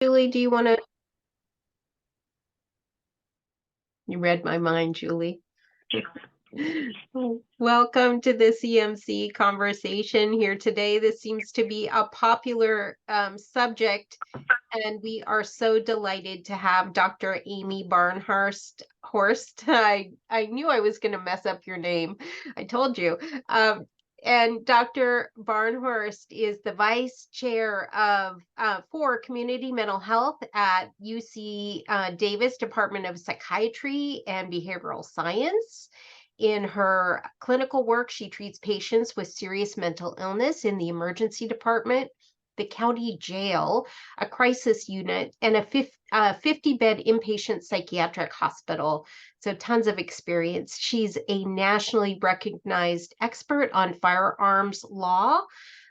Julie, do you want to? You read my mind, Julie. Welcome to the CMC conversation here today. This seems to be a popular subject, and we are so delighted to have Dr. Amy Barnhurst. I knew I was going to mess up your name. I told you. And Dr. Barnhurst is the vice chair of for community mental health at UC Davis Department of Psychiatry and Behavioral Science. In her clinical work, she treats patients with serious mental illness in the emergency department, the county jail, a crisis unit, and a 50-bed inpatient psychiatric hospital. So tons of experience. She's a nationally recognized expert on firearms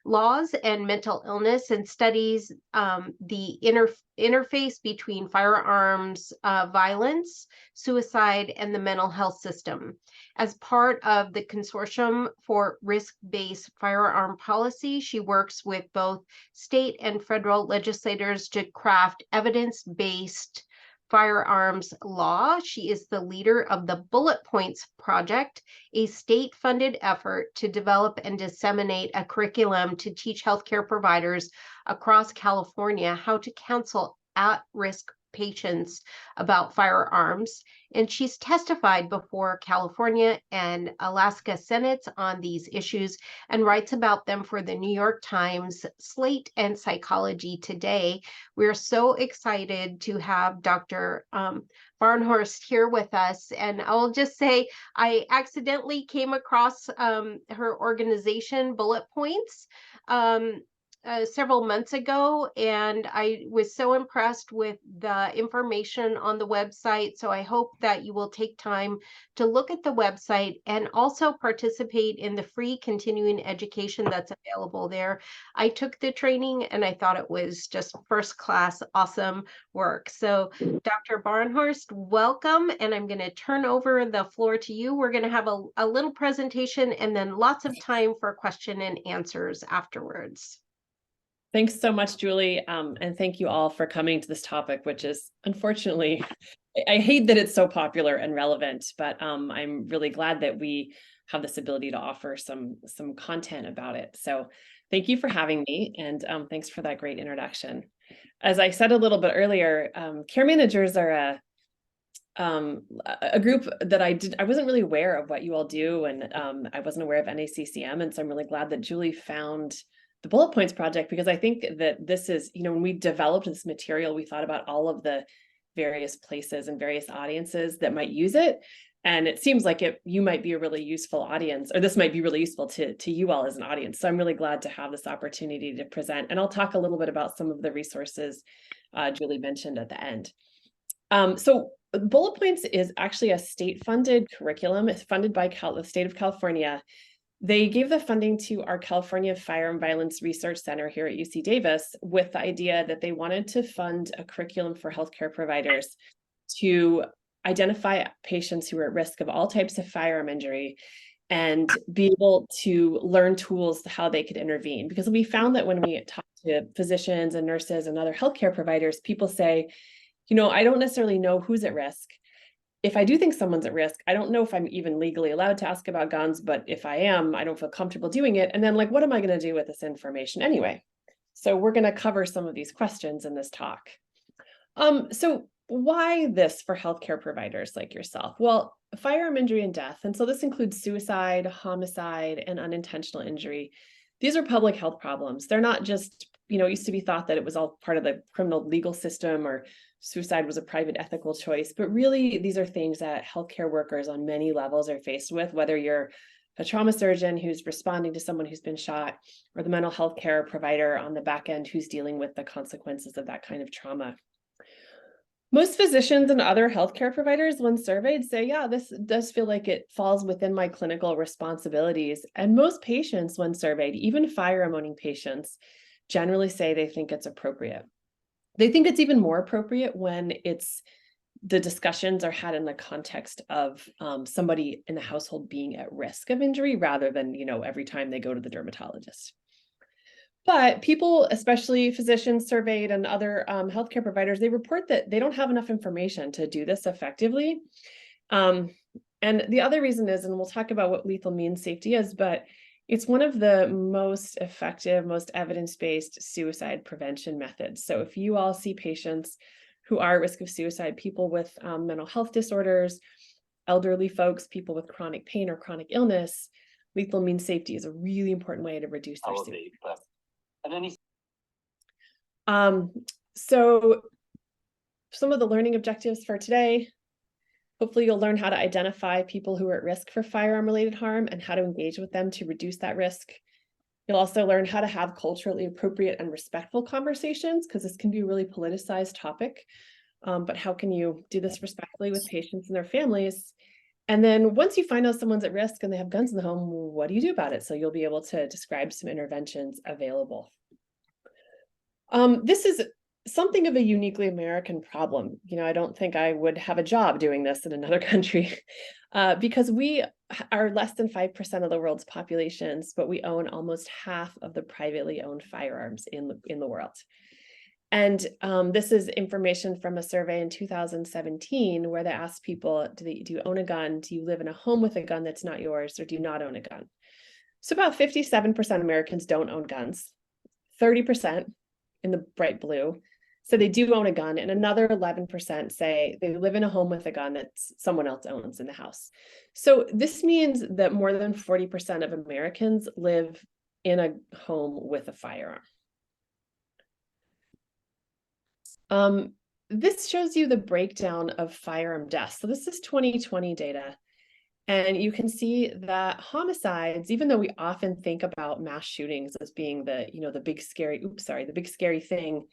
laws and mental illness, and studies the interface between firearms violence, suicide, and the mental health system. As part of the Consortium for Risk-Based Firearm Policy, she works with both state and federal legislators to craft evidence-based firearms law. She is the leader of the Bullet Points Project, a state-funded effort to develop and disseminate a curriculum to teach healthcare providers across California how to counsel at-risk patients about firearms. And she's testified before California and Alaska Senates on these issues and writes about them for the New York Times, Slate, and Psychology Today. We're so excited to have Dr. Barnhurst here with us. And I'll just say, I accidentally came across her organization, Bullet Points, several months ago, and I was so impressed with the information on the website. So I hope that you will take time to look at the website and also participate in the free continuing education that's available there. I took the training and I thought it was just first class, awesome work. So Dr. Barnhurst, welcome. And I'm going to turn over the floor to you. We're going to have a little presentation and then lots of time for question and answers afterwards. Thanks so much, Julie. And thank you all for coming to this topic, which is unfortunately, I hate that it's so popular and relevant, but I'm really glad that we have this ability to offer some content about it. So thank you for having me, and thanks for that great introduction. As I said a little bit earlier, care managers are a group that I wasn't really aware of what you all do, and I wasn't aware of NACCM, and so I'm really glad that Julie found the Bullet Points Project, because I think that this is, when we developed this material, we thought about all of the various places and various audiences that might use it. And it seems like you might be a really useful audience, or this might be really useful to you all as an audience. So I'm really glad to have this opportunity to present. And I'll talk a little bit about some of the resources Julie mentioned at the end. So Bullet Points is actually a state-funded curriculum. It's funded by the state of California. They gave the funding to our California Firearm Violence Research Center here at UC Davis with the idea that they wanted to fund a curriculum for healthcare providers to identify patients who are at risk of all types of firearm injury and be able to learn tools to how they could intervene. Because we found that when we talk to physicians and nurses and other healthcare providers, people say, I don't necessarily know who's at risk. If I do think someone's at risk, I don't know if I'm even legally allowed to ask about guns, but if I am, I don't feel comfortable doing it. And then what am I going to do with this information anyway? So we're going to cover some of these questions in this talk. So why this for healthcare providers like yourself? Well, firearm injury and death, and so this includes suicide, homicide, and unintentional injury. These are public health problems. They're not just, it used to be thought that it was all part of the criminal legal system, or suicide was a private ethical choice, but really these are things that healthcare workers on many levels are faced with, whether you're a trauma surgeon who's responding to someone who's been shot, or the mental health care provider on the back end who's dealing with the consequences of that kind of trauma. Most physicians and other healthcare providers, when surveyed, say, yeah, this does feel like it falls within my clinical responsibilities. And most patients, when surveyed, even firearm owning patients, generally say they think it's appropriate. They think it's even more appropriate when the discussions are had in the context of somebody in the household being at risk of injury, rather than, every time they go to the dermatologist. But people, especially physicians surveyed and other healthcare providers, they report that they don't have enough information to do this effectively. And the other reason is, and we'll talk about what lethal means safety is, but it's one of the most effective, most evidence-based suicide prevention methods. So if you all see patients who are at risk of suicide, people with mental health disorders, elderly folks, people with chronic pain or chronic illness, lethal means safety is a really important way to reduce their suicide. So some of the learning objectives for today, hopefully you'll learn how to identify people who are at risk for firearm-related harm and how to engage with them to reduce that risk. You'll also learn how to have culturally appropriate and respectful conversations, because this can be a really politicized topic. But how can you do this respectfully with patients and their families? And then once you find out someone's at risk and they have guns in the home, what do you do about it? So you'll be able to describe some interventions available. This is something of a uniquely American problem. You know, I don't think I would have a job doing this in another country because we are less than 5% of the world's populations, but we own almost half of the privately owned firearms in the world. And this is information from a survey in 2017 where they asked people, do you own a gun? Do you live in a home with a gun that's not yours, or do you not own a gun? So about 57% of Americans don't own guns, 30% in the bright blue so they do own a gun, and another 11% say they live in a home with a gun that someone else owns in the house. So this means that more than 40% of Americans live in a home with a firearm. This shows you the breakdown of firearm deaths. So this is 2020 data. And you can see that homicides, even though we often think about mass shootings as being the big scary thing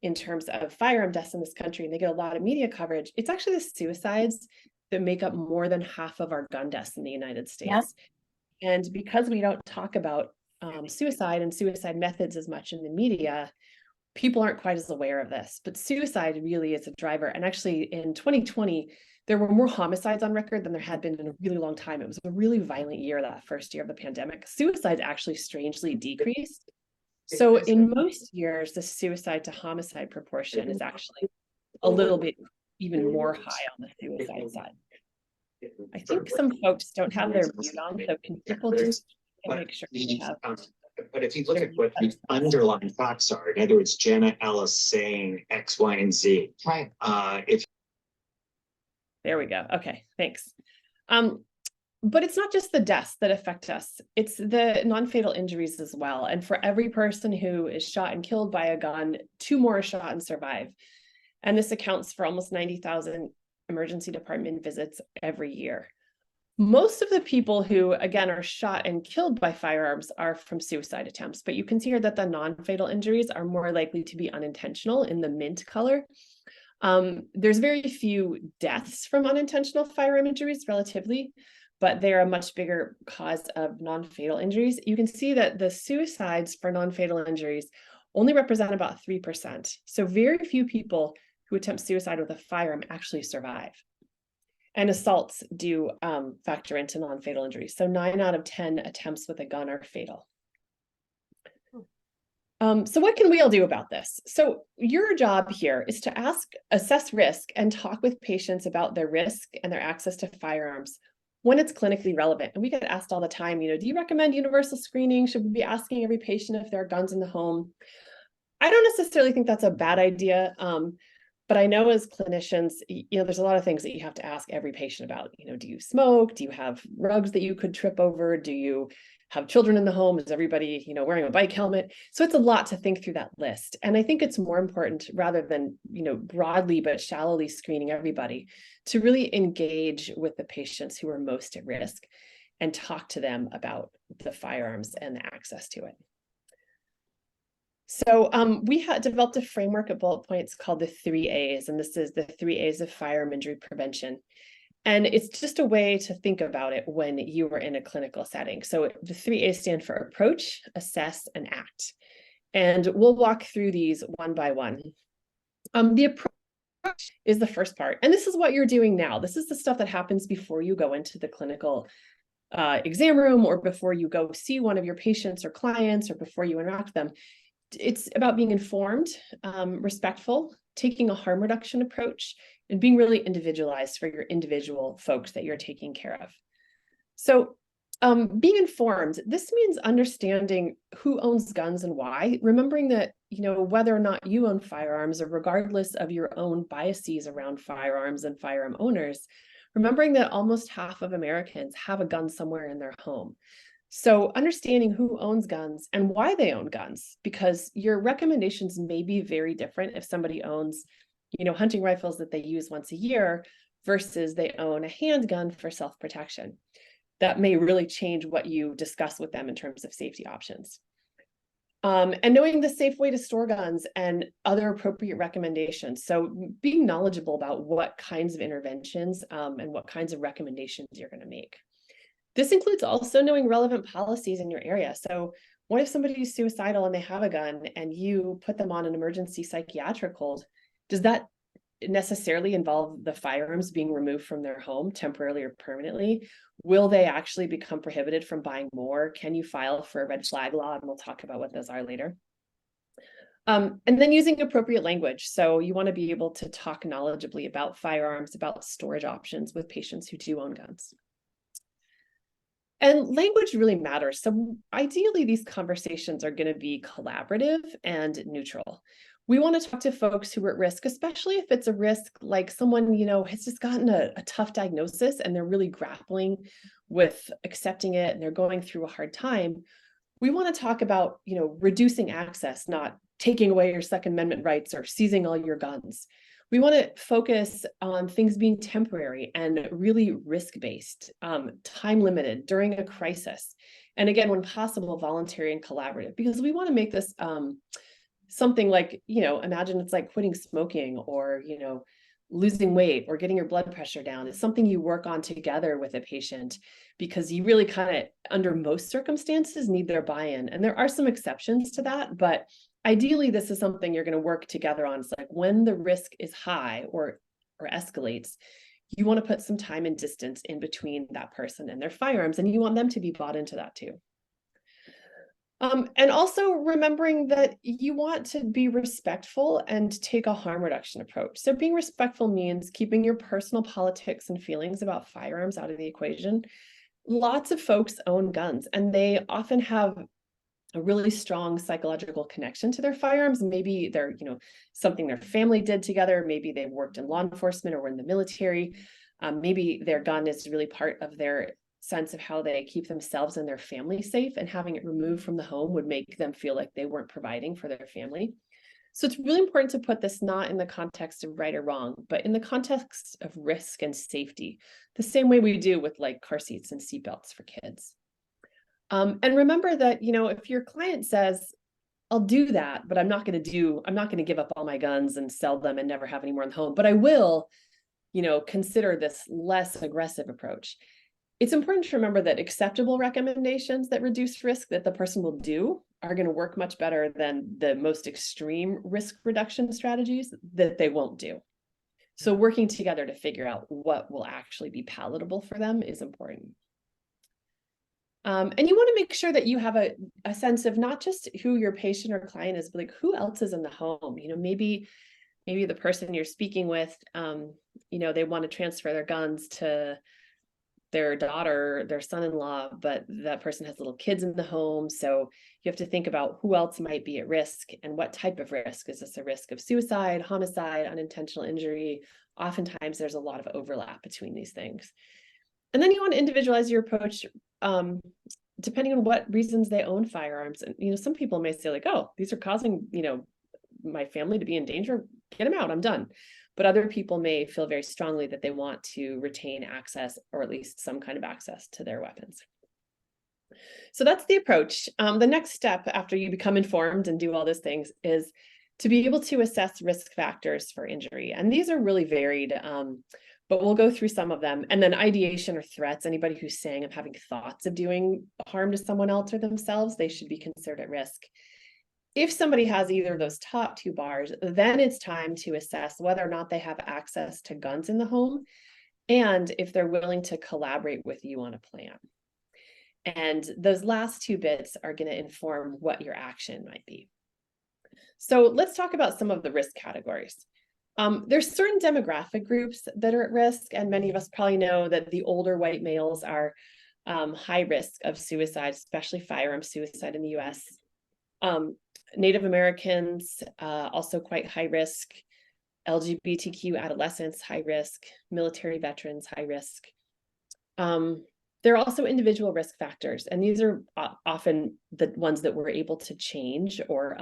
in terms of firearm deaths in this country, and they get a lot of media coverage, it's actually the suicides that make up more than half of our gun deaths in the United States. Yeah. And because we don't talk about suicide and suicide methods as much in the media, people aren't quite as aware of this, but suicide really is a driver. And actually in 2020, there were more homicides on record than there had been in a really long time. It was a really violent year, that first year of the pandemic. Suicides actually strangely decreased. So in most years, the suicide to homicide proportion is actually a little bit even more high on the suicide side. I think some folks don't have their mute on, so can people just make sure they have. But if you look at what the underlying facts are, in other words, Jenna Ellis saying X, Y, and Z. Right. There we go. Okay, thanks. But it's not just the deaths that affect us. It's the non-fatal injuries as well. And for every person who is shot and killed by a gun, 2 more are shot and survive. And this accounts for almost 90,000 emergency department visits every year. Most of the people who, again, are shot and killed by firearms are from suicide attempts, but you can see here that the non-fatal injuries are more likely to be unintentional in the mint color. There's very few deaths from unintentional firearm injuries relatively, but they're a much bigger cause of non-fatal injuries. You can see that the suicides for non-fatal injuries only represent about 3%. So very few people who attempt suicide with a firearm actually survive. And assaults do factor into non-fatal injuries. So 9 out of 10 attempts with a gun are fatal. So what can we all do about this? So your job here is to assess risk and talk with patients about their risk and their access to firearms when it's clinically relevant. And we get asked all the time, do you recommend universal screening? Should we be asking every patient if there are guns in the home? I don't necessarily think that's a bad idea. But I know as clinicians, there's a lot of things that you have to ask every patient about. Do you smoke? Do you have rugs that you could trip over? Do you have children in the home? Is everybody, wearing a bike helmet? So it's a lot to think through that list. And I think it's more important, rather than, broadly but shallowly screening everybody, to really engage with the patients who are most at risk and talk to them about the firearms and the access to it. So we had developed a framework of bullet points called the 3 A's, and this is the 3 A's of firearm injury prevention. And it's just a way to think about it when you are in a clinical setting. So the 3 A's stand for approach, assess, and act. And we'll walk through these one by one. The approach is the first part. And this is what you're doing now. This is the stuff that happens before you go into the clinical exam room, or before you go see one of your patients or clients, or before you interact with them. It's about being informed, respectful, taking a harm reduction approach, and being really individualized for your individual folks that you're taking care of. So being informed, this means understanding who owns guns and why, remembering that, whether or not you own firearms, or regardless of your own biases around firearms and firearm owners, remembering that almost half of Americans have a gun somewhere in their home. So understanding who owns guns and why they own guns, because your recommendations may be very different if somebody owns, hunting rifles that they use once a year versus they own a handgun for self-protection. That may really change what you discuss with them in terms of safety options. And knowing the safe way to store guns and other appropriate recommendations. So being knowledgeable about what kinds of interventions and what kinds of recommendations you're going to make. This includes also knowing relevant policies in your area. So what if somebody is suicidal and they have a gun and you put them on an emergency psychiatric hold? Does that necessarily involve the firearms being removed from their home temporarily or permanently? Will they actually become prohibited from buying more? Can you file for a red flag law? And we'll talk about what those are later. And then using appropriate language. So you want to be able to talk knowledgeably about firearms, about storage options with patients who do own guns. And language really matters. So ideally, these conversations are going to be collaborative and neutral. We want to talk to folks who are at risk, especially if it's a risk like someone, has just gotten a tough diagnosis and they're really grappling with accepting it and they're going through a hard time. We want to talk about, reducing access, not taking away your Second Amendment rights or seizing all your guns. We want to focus on things being temporary and really risk-based, time-limited during a crisis. And again, when possible, voluntary and collaborative, because we want to make this something like, imagine it's like quitting smoking or, losing weight or getting your blood pressure down. It's something you work on together with a patient because you really kind of, under most circumstances, need their buy-in. And there are some exceptions to that, but ideally, this is something you're going to work together on. It's like when the risk is high or escalates, you want to put some time and distance in between that person and their firearms, and you want them to be bought into that too. And also remembering that you want to be respectful and take a harm reduction approach. So being respectful means keeping your personal politics and feelings about firearms out of the equation. Lots of folks own guns, and they often have a really strong psychological connection to their firearms. Maybe they're, something their family did together. Maybe they've worked in law enforcement or were in the military. Maybe their gun is really part of their sense of how they keep themselves and their family safe, and having it removed from the home would make them feel like they weren't providing for their family. So it's really important to put this not in the context of right or wrong, but in the context of risk and safety, the same way we do with like car seats and seatbelts for kids. And remember that, if your client says, I'll do that, but I'm not going to give up all my guns and sell them and never have any more in the home, but I will, consider this less aggressive approach. It's important to remember that acceptable recommendations that reduce risk that the person will do are going to work much better than the most extreme risk reduction strategies that they won't do. So working together to figure out what will actually be palatable for them is important. And you want to make sure that you have a sense of not just who your patient or client is, but like who else is in the home. Maybe the person you're speaking with, they want to transfer their guns to their daughter, their son-in-law, but that person has little kids in the home. So you have to think about who else might be at risk and what type of risk. Is this a risk of suicide, homicide, unintentional injury? Oftentimes there's a lot of overlap between these things. And then you want to individualize your approach depending on what reasons they own firearms. And, some people may say like, oh, these are causing, my family to be in danger. Get them out, I'm done. But other people may feel very strongly that they want to retain access, or at least some kind of access to their weapons. So that's the approach. The next step after you become informed and do all those things is to be able to assess risk factors for injury. And these are really varied, but we'll go through some of them. And then ideation or threats, anybody who's saying I'm having thoughts of doing harm to someone else or themselves, they should be considered at risk. If somebody has either of those top two bars, then it's time to assess whether or not they have access to guns in the home and if they're willing to collaborate with you on a plan. And those last two bits are going to inform what your action might be. So let's talk about some of the risk categories. There's certain demographic groups that are at risk, and many of us probably know that the older white males are high risk of suicide, especially firearm suicide in the US. Native Americans, also quite high risk. LGBTQ adolescents, high risk. Military veterans, high risk. There are also individual risk factors, and these are often the ones that we're able to change or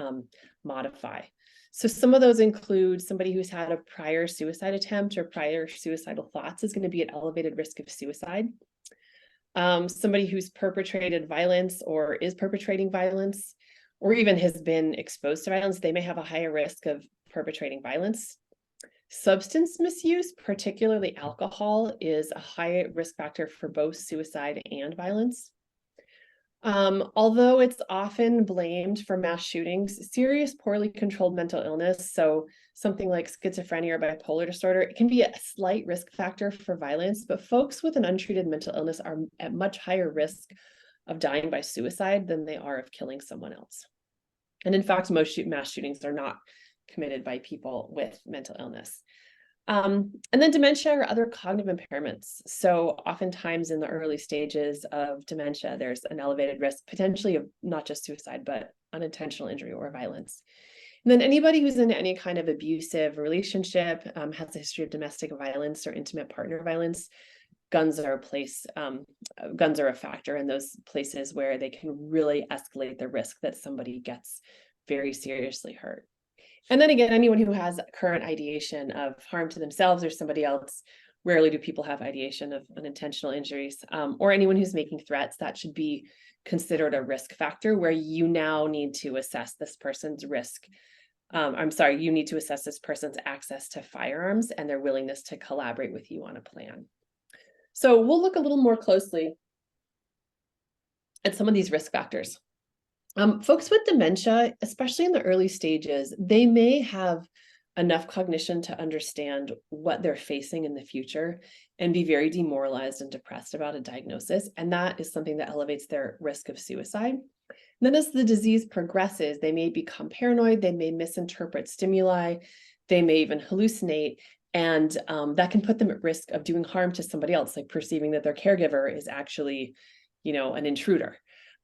modify. So some of those include somebody who's had a prior suicide attempt or prior suicidal thoughts is going to be at elevated risk of suicide. Somebody who's perpetrated violence or is perpetrating violence, or even has been exposed to violence, they may have a higher risk of perpetrating violence. Substance misuse, particularly alcohol, is a high risk factor for both suicide and violence. Although it's often blamed for mass shootings, serious, poorly controlled mental illness, so something like schizophrenia or bipolar disorder, it can be a slight risk factor for violence, but folks with an untreated mental illness are at much higher risk of dying by suicide than they are of killing someone else. And in fact, most mass shootings are not committed by people with mental illness. And then dementia or other cognitive impairments. So oftentimes in the early stages of dementia, there's an elevated risk, potentially of not just suicide, but unintentional injury or violence. And then anybody who's in any kind of abusive relationship, has a history of domestic violence or intimate partner violence, guns are a factor in those places where they can really escalate the risk that somebody gets very seriously hurt. And then again, anyone who has current ideation of harm to themselves or somebody else, rarely do people have ideation of unintentional injuries, or anyone who's making threats, that should be considered a risk factor where you now need to assess this person's risk. You need to assess this person's access to firearms and their willingness to collaborate with you on a plan. So we'll look a little more closely at some of these risk factors. Folks with dementia, especially in the early stages, they may have enough cognition to understand what they're facing in the future and be very demoralized and depressed about a diagnosis. And that is something that elevates their risk of suicide. And then as the disease progresses, they may become paranoid, they may misinterpret stimuli, they may even hallucinate, and that can put them at risk of doing harm to somebody else, like perceiving that their caregiver is actually, an intruder.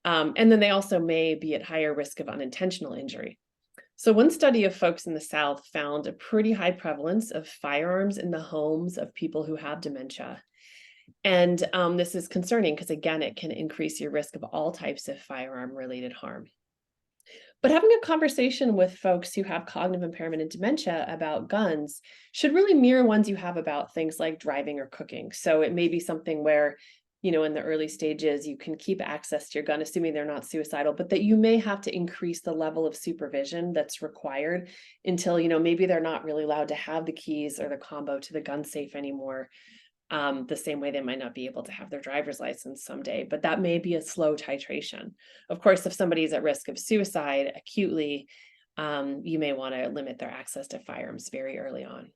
And then they also may be at higher risk of unintentional injury. So one study of folks in the South found a pretty high prevalence of firearms in the homes of people who have dementia. And this is concerning because, again, it can increase your risk of all types of firearm-related harm. But having a conversation with folks who have cognitive impairment and dementia about guns should really mirror ones you have about things like driving or cooking. So it may be something where, in the early stages, you can keep access to your gun, assuming they're not suicidal, but that you may have to increase the level of supervision that's required until, maybe they're not really allowed to have the keys or the combo to the gun safe anymore, the same way they might not be able to have their driver's license someday, but that may be a slow titration. Of course, if somebody's at risk of suicide acutely, you may want to limit their access to firearms very early on.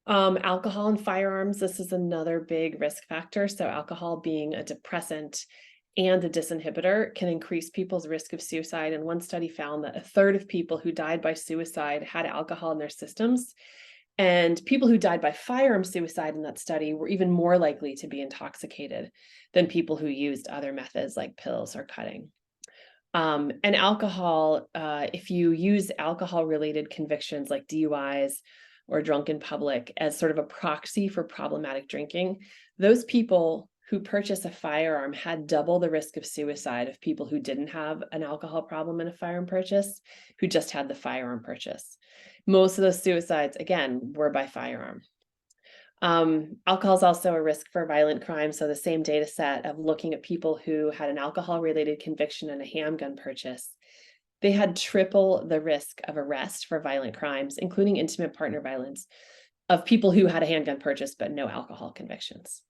Alcohol and firearms, this is another big risk factor. So alcohol being a depressant and a disinhibitor can increase people's risk of suicide. And one study found that a third of people who died by suicide had alcohol in their systems. And people who died by firearm suicide in that study were even more likely to be intoxicated than people who used other methods like pills or cutting. And alcohol, if you use alcohol-related convictions like DUIs or drunk in public as sort of a proxy for problematic drinking, those people who purchase a firearm had double the risk of suicide of people who didn't have an alcohol problem and a firearm purchase, who just had the firearm purchase. Most of those suicides, again, were by firearm. Alcohol is also a risk for violent crime. So the same data set of looking at people who had an alcohol-related conviction and a handgun purchase, they had triple the risk of arrest for violent crimes, including intimate partner violence, of people who had a handgun purchase but no alcohol convictions.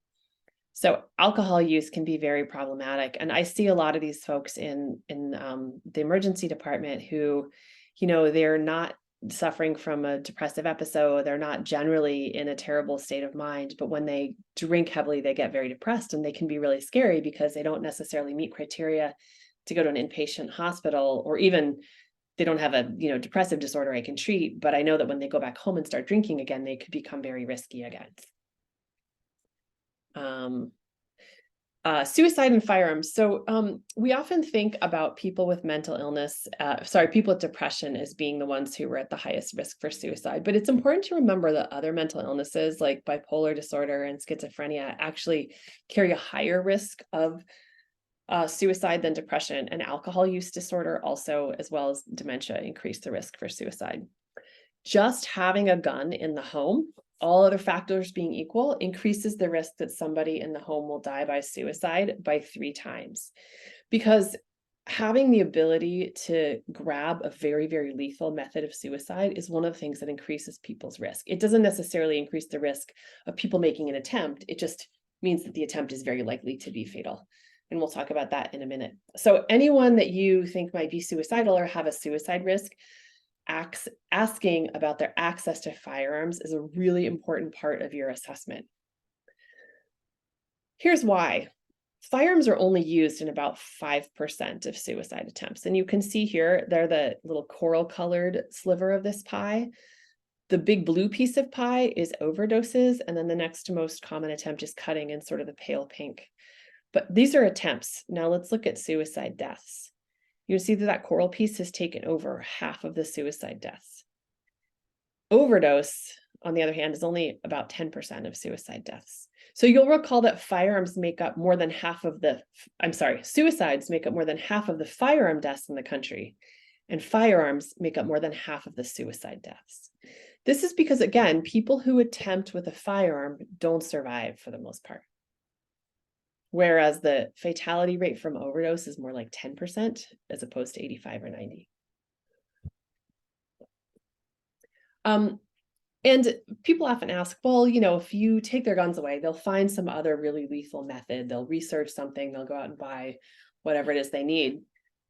So alcohol use can be very problematic. And I see a lot of these folks in the emergency department who, they're not suffering from a depressive episode. They're not generally in a terrible state of mind, but when they drink heavily, they get very depressed, and they can be really scary because they don't necessarily meet criteria to go to an inpatient hospital, or even they don't have a depressive disorder I can treat, but I know that when they go back home and start drinking again, they could become very risky again. Suicide and firearms. So we often think about people with mental illness, people with depression as being the ones who were at the highest risk for suicide. But it's important to remember that other mental illnesses like bipolar disorder and schizophrenia actually carry a higher risk of suicide than depression, and alcohol use disorder also, as well as dementia, increase the risk for suicide. Just having a gun in the home, all other factors being equal, increases the risk that somebody in the home will die by suicide by 3 times. Because having the ability to grab a very, very lethal method of suicide is one of the things that increases people's risk. It doesn't necessarily increase the risk of people making an attempt. It just means that the attempt is very likely to be fatal. And we'll talk about that in a minute. So anyone that you think might be suicidal or have a suicide risk, asking about their access to firearms is a really important part of your assessment. Here's why. Firearms are only used in about 5% of suicide attempts. And you can see here, they're the little coral colored sliver of this pie. The big blue piece of pie is overdoses. And then the next most common attempt is cutting in sort of the pale pink. But these are attempts. Now let's look at suicide deaths. You see that coral piece has taken over half of the suicide deaths. Overdose, on the other hand, is only about 10% of suicide deaths. So you'll recall that suicides make up more than half of the firearm deaths in the country, and firearms make up more than half of the suicide deaths. This is because, again, people who attempt with a firearm don't survive for the most part. Whereas the fatality rate from overdose is more like 10% as opposed to 85 or 90. And people often ask, well, if you take their guns away, they'll find some other really lethal method. They'll research something, they'll go out and buy whatever it is they need.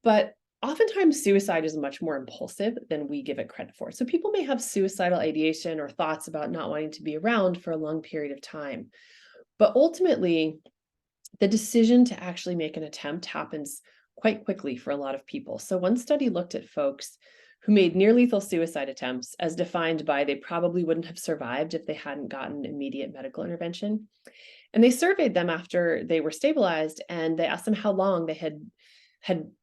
But oftentimes suicide is much more impulsive than we give it credit for. So people may have suicidal ideation or thoughts about not wanting to be around for a long period of time. But ultimately, the decision to actually make an attempt happens quite quickly for a lot of people. So one study looked at folks who made near-lethal suicide attempts as defined by they probably wouldn't have survived if they hadn't gotten immediate medical intervention. And they surveyed them after they were stabilized, and they asked them how long they had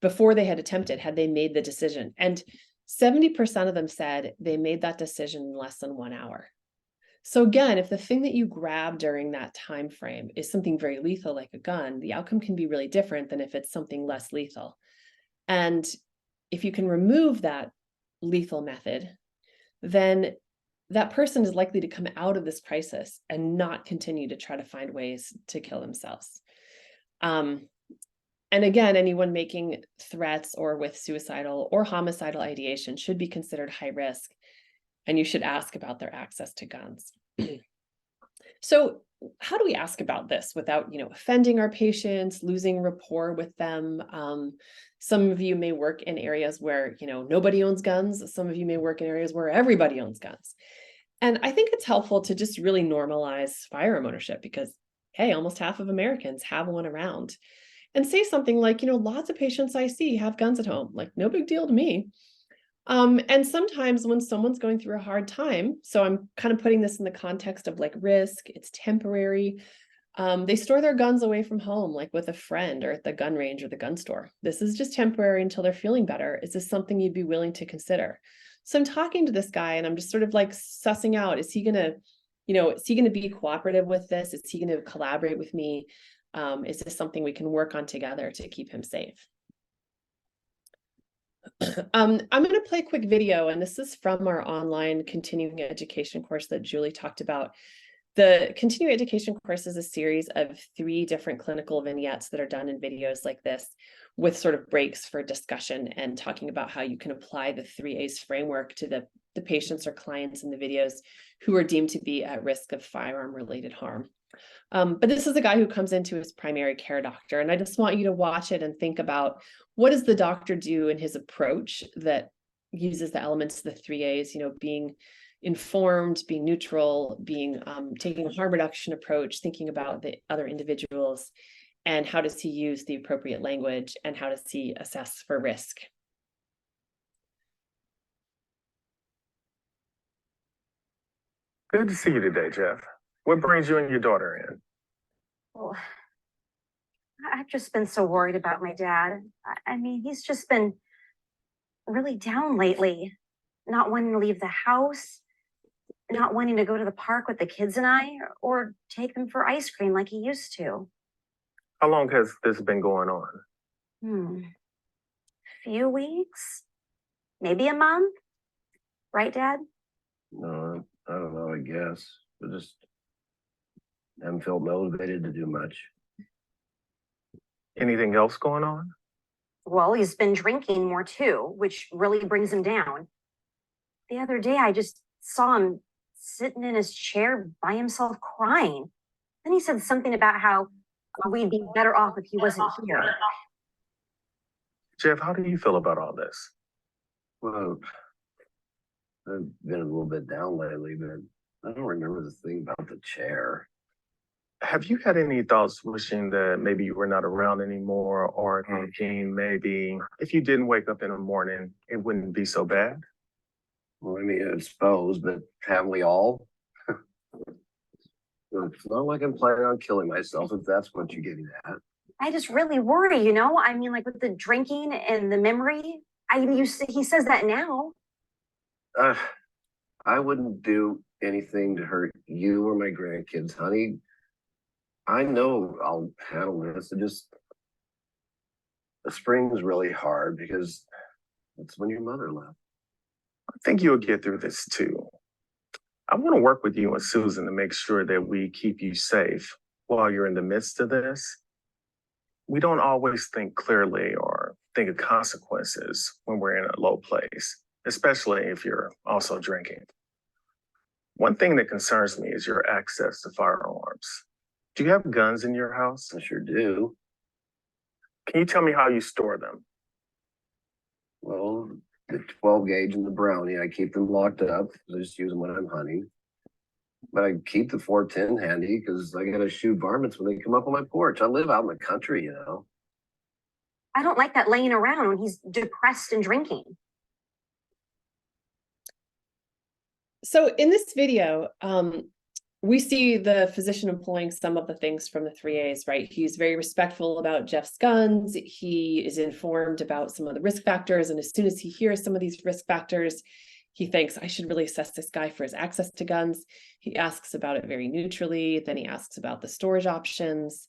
before they had attempted, had they made the decision. And 70% of them said they made that decision in less than 1 hour. So again, if the thing that you grab during that time frame is something very lethal like a gun, the outcome can be really different than if it's something less lethal. And if you can remove that lethal method, then that person is likely to come out of this crisis and not continue to try to find ways to kill themselves. And again, anyone making threats or with suicidal or homicidal ideation should be considered high risk, and you should ask about their access to guns. So how do we ask about this without, offending our patients, losing rapport with them? Some of you may work in areas where, nobody owns guns. Some of you may work in areas where everybody owns guns. And I think it's helpful to just really normalize firearm ownership because, hey, almost half of Americans have one around. And say something like, lots of patients I see have guns at home, like no big deal to me. And sometimes when someone's going through a hard time, so I'm kind of putting this in the context of like risk, it's temporary. They store their guns away from home, like with a friend or at the gun range or the gun store. This is just temporary until they're feeling better. Is this something you'd be willing to consider? So I'm talking to this guy and I'm just sort of like sussing out, is he gonna be cooperative with this? Is he gonna collaborate with me? Is this something we can work on together to keep him safe? I'm going to play a quick video, and this is from our online continuing education course that Julie talked about. The continuing education course is a series of 3 different clinical vignettes that are done in videos like this with sort of breaks for discussion and talking about how you can apply the 3 A's framework to the patients or clients in the videos who are deemed to be at risk of firearm-related harm. But this is a guy who comes into his primary care doctor, and I just want you to watch it and think about what does the doctor do in his approach that uses the elements of the 3As, being informed, being neutral, being taking a harm reduction approach, thinking about the other individuals, and how does he use the appropriate language, and how does he assess for risk. Good to see you today, Jeff. What brings you and your daughter in? Well, I've just been so worried about my dad. I mean, he's just been really down lately, not wanting to leave the house, not wanting to go to the park with the kids and I, or take them for ice cream like he used to. How long has this been going on? Few weeks, maybe a month, right, Dad? No, I don't know, I guess. I just haven't felt motivated to do much. Anything else going on? Well, he's been drinking more too, which really brings him down. The other day, I just saw him sitting in his chair by himself crying. Then he said something about how we'd be better off if he wasn't here. Jeff, how do you feel about all this? Well, I've been a little bit down lately, but I don't remember the thing about the chair. Have you had any thoughts wishing that maybe you were not around anymore, or thinking maybe if you didn't wake up in the morning, it wouldn't be so bad? Well, I mean, I suppose, but haven't we all? It's not like I'm planning on killing myself, if that's what you're getting at. I just really worry, you know? I mean, like with the drinking and the memory, he says that now. I wouldn't do anything to hurt you or my grandkids, honey. I know I'll handle this. The spring's really hard because that's when your mother left. I think you'll get through this too. I want to work with you and Susan to make sure that we keep you safe while you're in the midst of this. We don't always think clearly or think of consequences when we're in a low place, especially if you're also drinking. One thing that concerns me is your access to firearms. Do you have guns in your house? I sure do. Can you tell me how you store them? Well, the 12 gauge and the brownie, I keep them locked up. I just use them when I'm hunting. But I keep the 410 handy because I gotta shoot varmints when they come up on my porch. I live out in the country, you know. I don't like that laying around when he's depressed and drinking. So in this video, we see the physician employing some of the things from the 3As, right? He's very respectful about Jeff's guns. He is informed about some of the risk factors. And as soon as he hears some of these risk factors, he thinks, I should really assess this guy for his access to guns. He asks about it very neutrally. Then he asks about the storage options.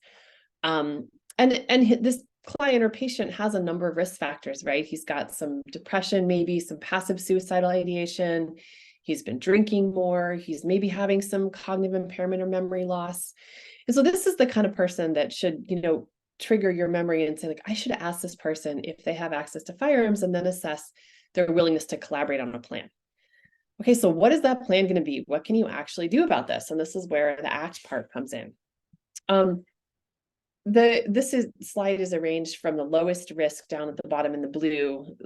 And this client or patient has a number of risk factors, right? He's got some depression, maybe some passive suicidal ideation. He's been drinking more. He's maybe having some cognitive impairment or memory loss. And so this is the kind of person that should, trigger your memory and say, like, I should ask this person if they have access to firearms and then assess their willingness to collaborate on a plan. Okay, so what is that plan going to be? What can you actually do about this? And this is where the ACT part comes in. This slide is arranged from the lowest risk down at the bottom in the blue,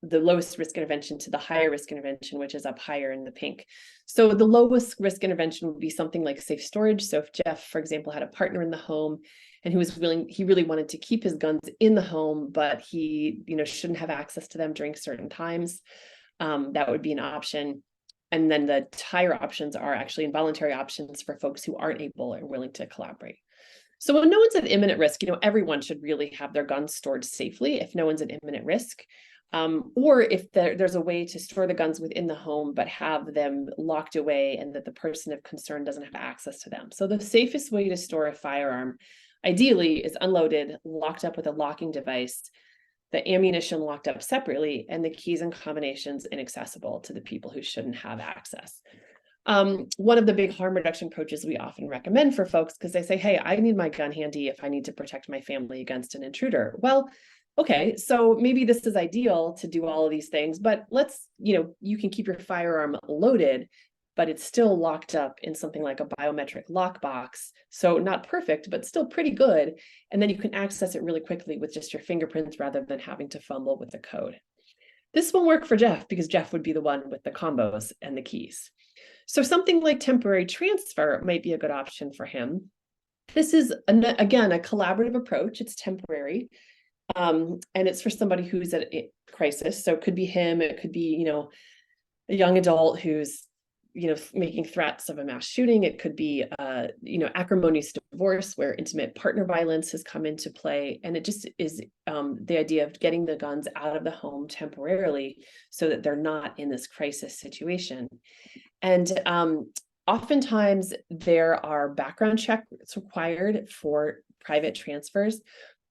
the lowest risk intervention, to the higher risk intervention, which is up higher in the pink. So the lowest risk intervention would be something like safe storage. So if Jeff, for example, had a partner in the home and he really wanted to keep his guns in the home, but he, shouldn't have access to them during certain times, that would be an option. And then the higher options are actually involuntary options for folks who aren't able or willing to collaborate. So when no one's at imminent risk, everyone should really have their guns stored safely if no one's at imminent risk. Or if there's a way to store the guns within the home, but have them locked away and that the person of concern doesn't have access to them. So the safest way to store a firearm, ideally, is unloaded, locked up with a locking device, the ammunition locked up separately, and the keys and combinations inaccessible to the people who shouldn't have access. One of the big harm reduction approaches we often recommend for folks, because they say, hey, I need my gun handy if I need to protect my family against an intruder. Well, okay, so maybe this is ideal to do all of these things, but let's, you can keep your firearm loaded, but it's still locked up in something like a biometric lockbox. So not perfect, but still pretty good. And then you can access it really quickly with just your fingerprints rather than having to fumble with the code. This won't work for Jeff because Jeff would be the one with the combos and the keys. So something like temporary transfer might be a good option for him. This is, again, a collaborative approach. It's temporary. And it's for somebody who's at a crisis. So it could be him, it could be, a young adult who's, making threats of a mass shooting. It could be, acrimonious divorce where intimate partner violence has come into play. And it just is the idea of getting the guns out of the home temporarily so that they're not in this crisis situation. And oftentimes there are background checks required for private transfers,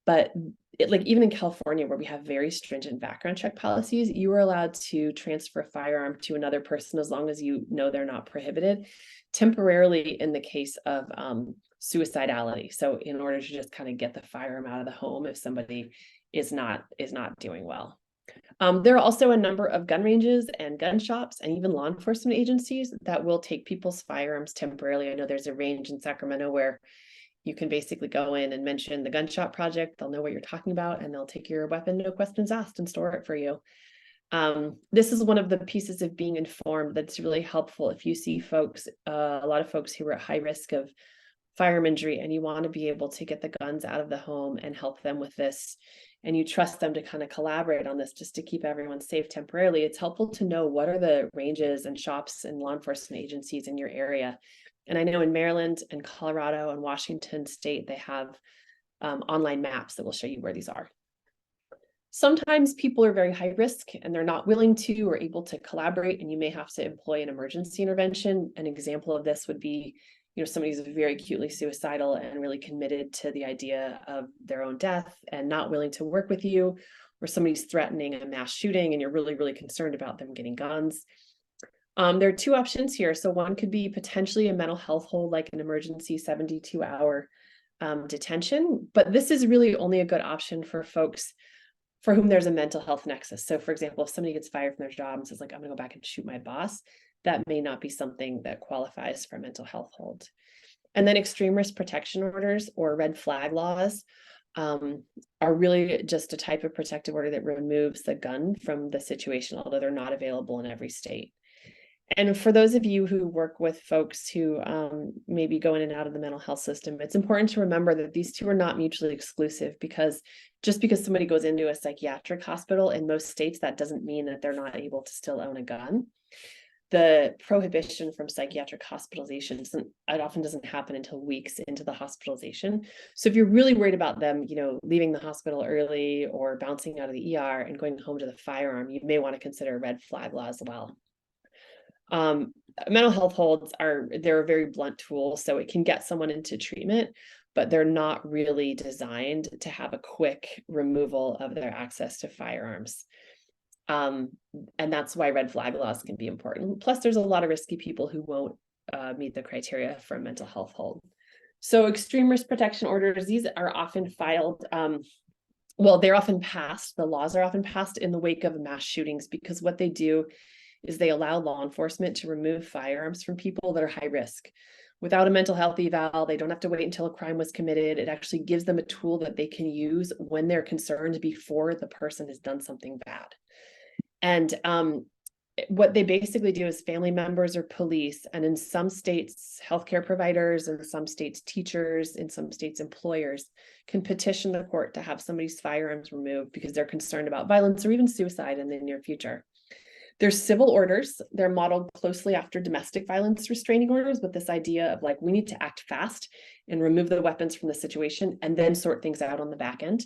but even in California, where we have very stringent background check policies, you are allowed to transfer a firearm to another person as long as you know they're not prohibited, temporarily in the case of suicidality. So in order to just kind of get the firearm out of the home if somebody is not doing well. There are also a number of gun ranges and gun shops and even law enforcement agencies that will take people's firearms temporarily. I know there's a range in Sacramento where you can basically go in and mention the gun shop project. They'll know what you're talking about and they'll take your weapon, no questions asked, and store it for you. This is one of the pieces of being informed that's really helpful if you see folks, a lot of folks who are at high risk of firearm injury, and you want to be able to get the guns out of the home and help them with this, and you trust them to kind of collaborate on this just to keep everyone safe temporarily. It's helpful to know what are the ranges and shops and law enforcement agencies in your area. And I know in Maryland and Colorado and Washington State, they have online maps that will show you where these are. Sometimes people are very high risk and they're not willing to or able to collaborate, and you may have to employ an emergency intervention. An example of this would be, somebody who's very acutely suicidal and really committed to the idea of their own death and not willing to work with you, or somebody's threatening a mass shooting and you're really, really concerned about them getting guns. There are two options here. So one could be potentially a mental health hold, like an emergency 72-hour detention, but this is really only a good option for folks for whom there's a mental health nexus. So for example, if somebody gets fired from their job and says, I'm gonna go back and shoot my boss, that may not be something that qualifies for a mental health hold. And then extreme risk protection orders or red flag laws are really just a type of protective order that removes the gun from the situation, although they're not available in every state. And for those of you who work with folks who maybe go in and out of the mental health system, it's important to remember that these two are not mutually exclusive, because just because somebody goes into a psychiatric hospital in most states, that doesn't mean that they're not able to still own a gun. The prohibition from psychiatric hospitalization it often doesn't happen until weeks into the hospitalization. So if you're really worried about them, leaving the hospital early or bouncing out of the ER and going home to the firearm, you may want to consider red flag law as well. Mental health holds they're a very blunt tool, so it can get someone into treatment, but they're not really designed to have a quick removal of their access to firearms. And that's why red flag laws can be important. Plus, there's a lot of risky people who won't meet the criteria for a mental health hold. So extreme risk protection orders, these are often filed, they're often passed. The laws are often passed in the wake of mass shootings, because what they do is they allow law enforcement to remove firearms from people that are high risk. Without a mental health eval, they don't have to wait until a crime was committed. It actually gives them a tool that they can use when they're concerned before the person has done something bad. And what they basically do is family members or police, and in some states, healthcare providers, in some states, teachers, in some states, employers, can petition the court to have somebody's firearms removed because they're concerned about violence or even suicide in the near future. There's civil orders. They're modeled closely after domestic violence restraining orders, with this idea of we need to act fast and remove the weapons from the situation and then sort things out on the back end.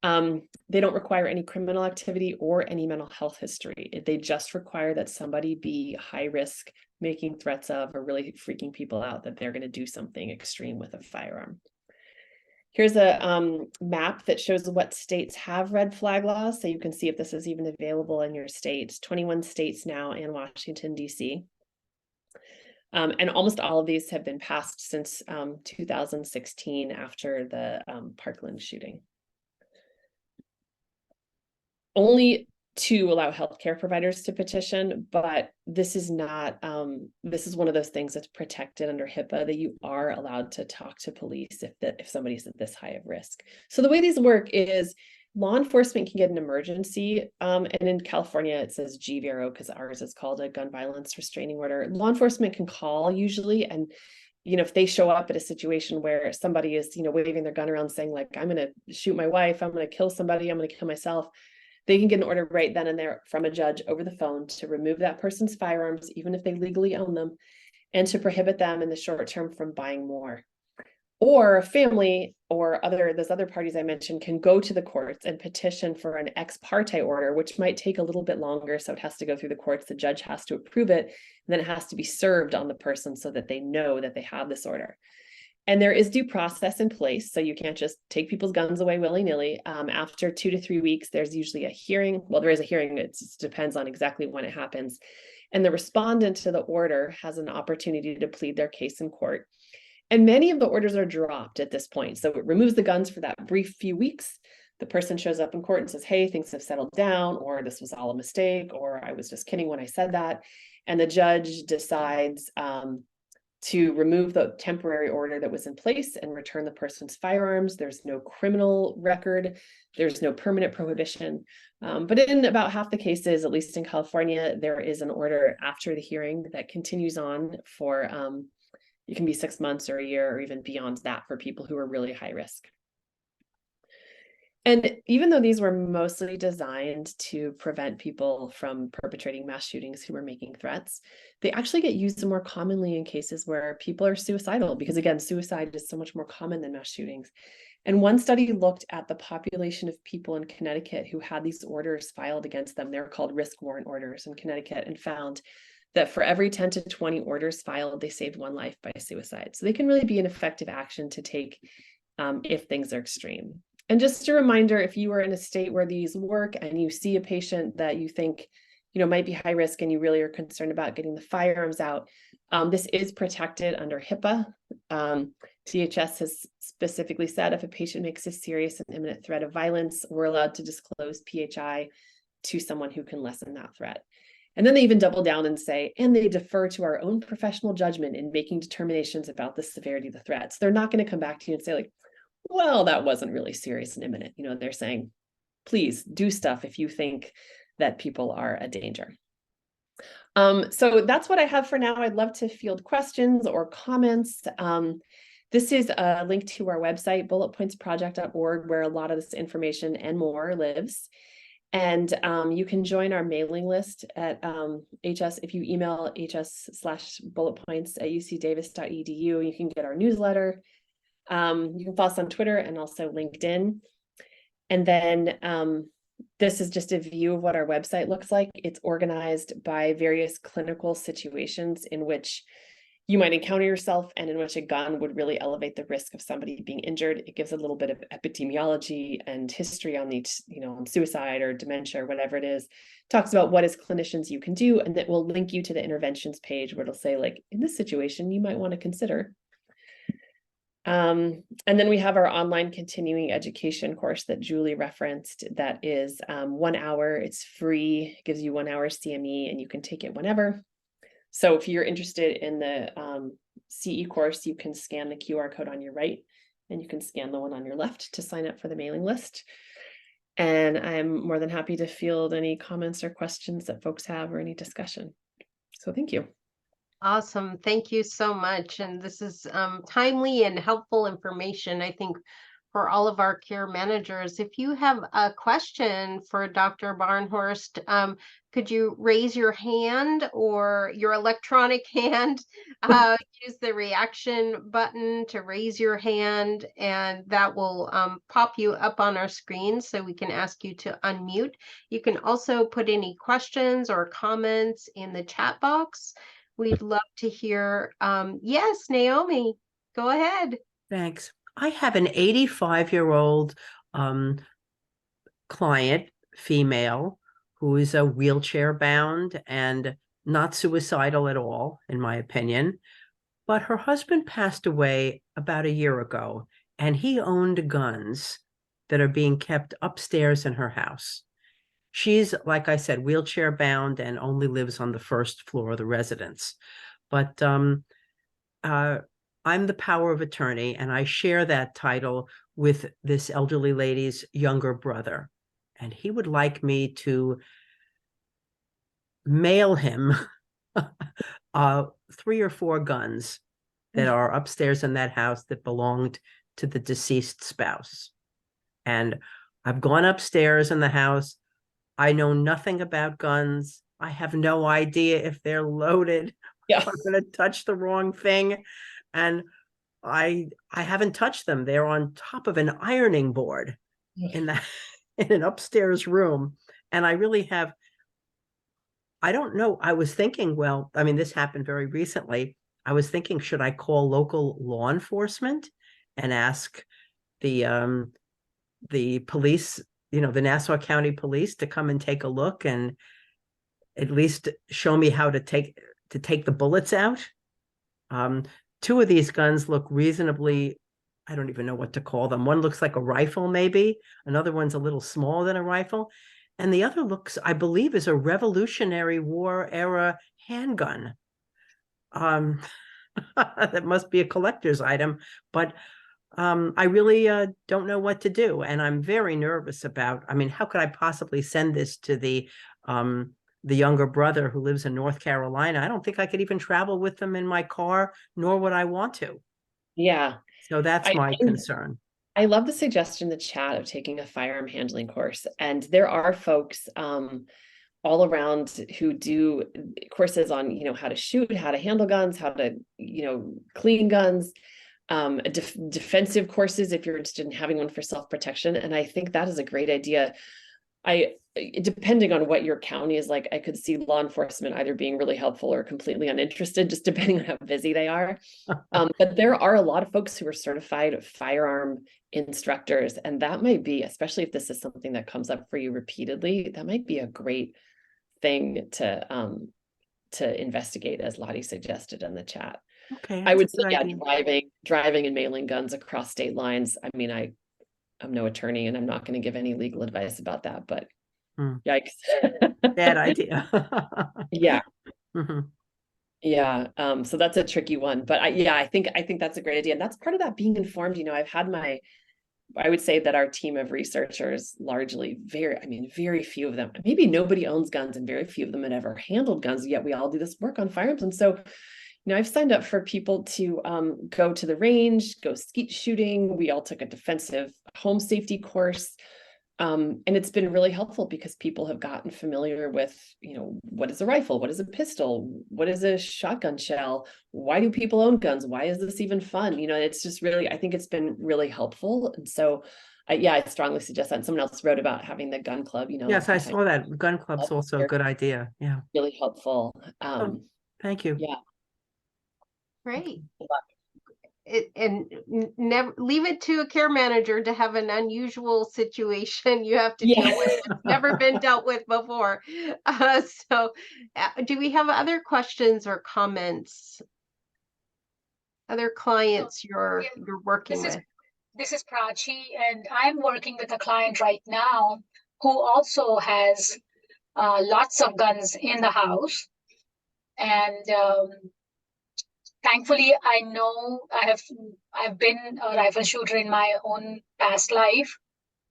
They don't require any criminal activity or any mental health history. They just require that somebody be high risk, making threats of, or really freaking people out that they're going to do something extreme with a firearm. Here's a map that shows what states have red flag laws, so you can see if this is even available in your state. 21 states now and Washington, D.C. And almost all of these have been passed since 2016 after the Parkland shooting. Only to allow healthcare providers to petition, but this is not, this is one of those things that's protected under HIPAA, that you are allowed to talk to police if somebody's at this high of risk. So the way these work is law enforcement can get an emergency, and in California it says GVRO because ours is called a gun violence restraining order. Law enforcement can call usually, and if they show up at a situation where somebody is, waving their gun around saying like, I'm going to shoot my wife, I'm going to kill somebody, I'm going to kill myself, they can get an order right then and there from a judge over the phone to remove that person's firearms, even if they legally own them, and to prohibit them in the short term from buying more. Or a family or those other parties I mentioned can go to the courts and petition for an ex parte order, which might take a little bit longer. So it has to go through the courts. The judge has to approve it. And then it has to be served on the person so that they know that they have this order. And there is due process in place. So you can't just take people's guns away willy-nilly. After 2 to 3 weeks, there's usually a hearing. Well, there is a hearing. It depends on exactly when it happens. And the respondent to the order has an opportunity to plead their case in court. And many of the orders are dropped at this point. So it removes the guns for that brief few weeks. The person shows up in court and says, hey, things have settled down, or this was all a mistake, or I was just kidding when I said that. And the judge decides to remove the temporary order that was in place and return the person's firearms. There's no criminal record. There's no permanent prohibition. But in about half the cases, at least in California, there is an order after the hearing that continues on for it can be 6 months or a year or even beyond that for people who are really high risk. And even though these were mostly designed to prevent people from perpetrating mass shootings who were making threats, they actually get used more commonly in cases where people are suicidal, because again, suicide is so much more common than mass shootings. And one study looked at the population of people in Connecticut who had these orders filed against them. They're called risk warrant orders in Connecticut, and found that for every 10 to 20 orders filed, they saved one life by suicide. So they can really be an effective action to take if things are extreme. And just a reminder, if you are in a state where these work and you see a patient that you think might be high risk and you really are concerned about getting the firearms out, this is protected under HIPAA. DHS has specifically said if a patient makes a serious and imminent threat of violence, we're allowed to disclose PHI to someone who can lessen that threat. And then they even double down and say, and they defer to our own professional judgment in making determinations about the severity of the threats. They're not going to come back to you and say like, well, that wasn't really serious and imminent. They're saying, please do stuff if you think that people are a danger. So that's what I have for now. I'd love to field questions or comments. This is a link to our website, bulletpointsproject.org, where a lot of this information and more lives. And you can join our mailing list at HS. If you email hs/bulletpoints@ucdavis.edu, you can get our newsletter. You can follow us on Twitter and also LinkedIn. And then this is just a view of what our website looks like. It's organized by various clinical situations in which you might encounter yourself and in which a gun would really elevate the risk of somebody being injured. It gives a little bit of epidemiology and history on each, on suicide or dementia or whatever it is. Talks about what as clinicians you can do, and that will link you to the interventions page where it'll say like, in this situation, you might want to consider. And then we have our online continuing education course that Julie referenced that is 1 hour. It's free, gives you 1 hour CME, and you can take it whenever. So if you're interested in the CE course, you can scan the QR code on your right, and you can scan the one on your left to sign up for the mailing list. And I'm more than happy to field any comments or questions that folks have or any discussion. So thank you. Awesome. Thank you so much. And this is timely and helpful information, I think, for all of our care managers. If you have a question for Dr. Barnhorst, could you raise your hand or your electronic hand? Use the reaction button to raise your hand, and that will pop you up on our screen so we can ask you to unmute. You can also put any questions or comments in the chat box. We'd love to hear. Yes, Naomi, go ahead. Thanks. I have an 85-year-old client, female, who is a wheelchair bound and not suicidal at all, in my opinion. But her husband passed away about a year ago, and he owned guns that are being kept upstairs in her house. She's, like I said, wheelchair bound and only lives on the first floor of the residence. But I'm the power of attorney, and I share that title with this elderly lady's younger brother. And he would like me to mail him 3 or 4 guns that are upstairs in that house that belonged to the deceased spouse. And I've gone upstairs in the house. I know nothing about guns. I have no idea if they're loaded. Yeah. I'm going to touch the wrong thing. And I haven't touched them. They're on top of an ironing board in an upstairs room. And I really have, I don't know. I was thinking, well, I mean, this happened very recently. I was thinking, should I call local law enforcement and ask the police, the Nassau County Police, to come and take a look and at least show me how to take the bullets out? 2 of these guns look reasonably, I don't even know what to call them. One looks like a rifle, maybe. Another one's a little smaller than a rifle. And the other looks, I believe, is a Revolutionary War era handgun. That must be a collector's item, but I really don't know what to do. And I'm very nervous about, I mean, how could I possibly send this to the younger brother who lives in North Carolina? I don't think I could even travel with them in my car, nor would I want to. Yeah. So that's my concern. I love the suggestion in the chat of taking a firearm handling course. And there are folks all around who do courses on, how to shoot, how to handle guns, how to, clean guns, defensive courses if you're interested in having one for self-protection. And I think that is a great idea. Depending on what your county is like, I could see law enforcement either being really helpful or completely uninterested, just depending on how busy they are. But there are a lot of folks who are certified firearm instructors, and that might be, especially if this is something that comes up for you repeatedly, that might be a great thing to investigate, as Lottie suggested in the chat. Okay, I would that's a say, good yeah, idea. driving and mailing guns across state lines. I mean, I'm no attorney and I'm not going to give any legal advice about that, but yikes. Bad idea. Yeah. Mm-hmm. Yeah. So that's a tricky one, but I think that's a great idea. And that's part of that being informed. I've had I would say that our team of researchers largely very few of them, maybe nobody owns guns and very few of them had ever handled guns, yet we all do this work on firearms. And so, I've signed up for people to go to the range, go skeet shooting. We all took a defensive home safety course. And it's been really helpful because people have gotten familiar with, what is a rifle? What is a pistol? What is a shotgun shell? Why do people own guns? Why is this even fun? It's just really, I think it's been really helpful. And so, I strongly suggest that. And someone else wrote about having the gun club, Yes, I saw that. Gun club's also a good idea. Yeah. Really helpful. Thank you. Yeah. Great. Never leave it to a care manager to have an unusual situation you have to deal with. It's never been dealt with before. So do we have other questions or comments? Other clients you're working with? This is Prachi, and I'm working with a client right now who also has lots of guns in the house. And thankfully, I know I've been a rifle shooter in my own past life.